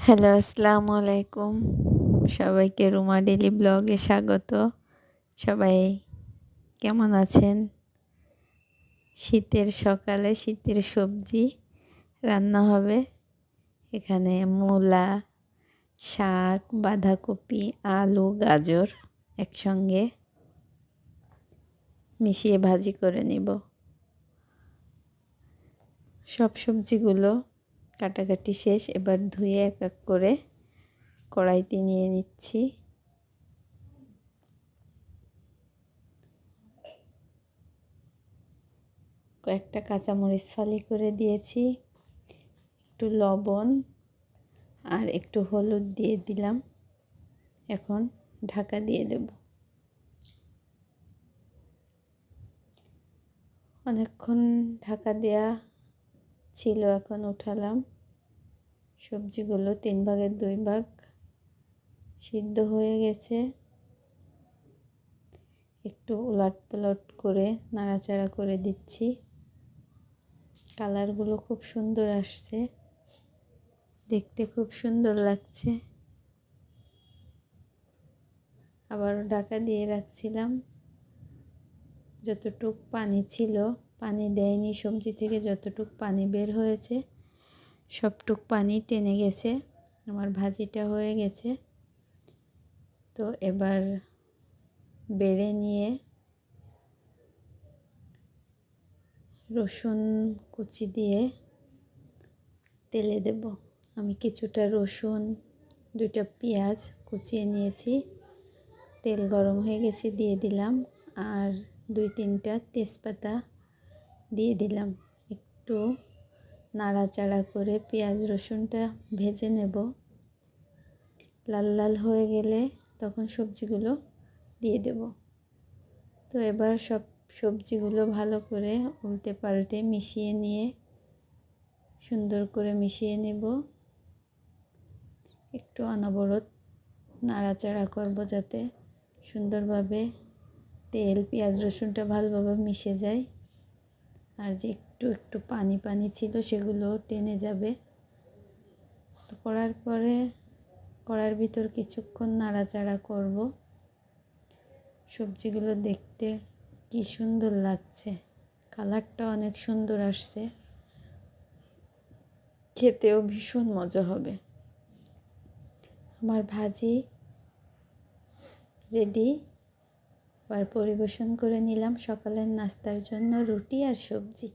Hello, আসসালামু আলাইকুম। সবাইকে রুমা ডেইলি ব্লগে স্বাগত। সবাই কেমন আছেন? শীতের সকালে শীতের সবজি রান্না হবে। এখানে মূলা, শাক, বাঁধাকপি, আলু, গাজর একসঙ্গে মিশিয়ে ভাজি করে নিব। সব সবজিগুলো কাটাকাটি শেষ। এবার ধুয়ে এক এক করে কড়াইতে নিয়ে নিচ্ছি। কয়েকটা কাঁচামরিচ ফালি করে দিয়েছি, একটু লবণ আর একটু হলুদ দিয়ে দিলাম। এখন ঢাকা দিয়ে দেব। অনেকক্ষণ ঢাকা দেয়া ছিল, এখন উঠালাম। সবজিগুলো 3 ভাগের 2 ভাগ সিদ্ধ হয়ে গেছে। একটু উলট পালট করে নাড়াচাড়া করে দিচ্ছি। কালারগুলো খুব সুন্দর আসছে, দেখতে খুব সুন্দর লাগছে। আবারও ঢাকা দিয়ে রাখছিলাম। যতটুক পানি ছিল, পানি দেয়নি, সবজি থেকে যতটুক পানি বের হয়েছে সবটুক পানি টেনে গেছে। আমার ভাজিটা হয়ে গেছে। তো এবার বেড়ে নিয়ে রসুন কুচি দিয়ে তেলে দেব। আমি কিছুটা রসুন, 2টা পেঁয়াজ কুচিয়ে নিয়েছি। তেল গরম হয়ে গেছে, দিয়ে দিলাম। আর 2-3টা তেজপাতা দিয়ে দিলাম। একটু নাড়াচাড়া করে পেঁয়াজ রসুনটা ভেজে নেব। লাল লাল হয়ে গেলে তখন সবজিগুলো দিয়ে দেব। তো এবার সব সবজিগুলো ভালো করে উল্টে পাল্টে মিশিয়ে নিয়ে সুন্দর করে মিশিয়ে নেব। একটু অনবরত নাড়াচাড়া করব যাতে সুন্দরভাবে তেল, পেঁয়াজ রসুনটা ভালোভাবে মিশে যায়। আর যে একটু একটু পানি পানি ছিল সেগুলো টেনে যাবে। তো করার পরে কড়ার ভিতর কিছুক্ষণ নাড়াচাড়া করব। সবজিগুলো দেখতে কি সুন্দর লাগছে, কালারটা অনেক সুন্দর আসছে, খেতেও ভীষণ মজা হবে। আমার ভাজি রেডি। এবার পরিবেশন করে নিলাম সকালের নাস্তার জন্য রুটি আর সবজি।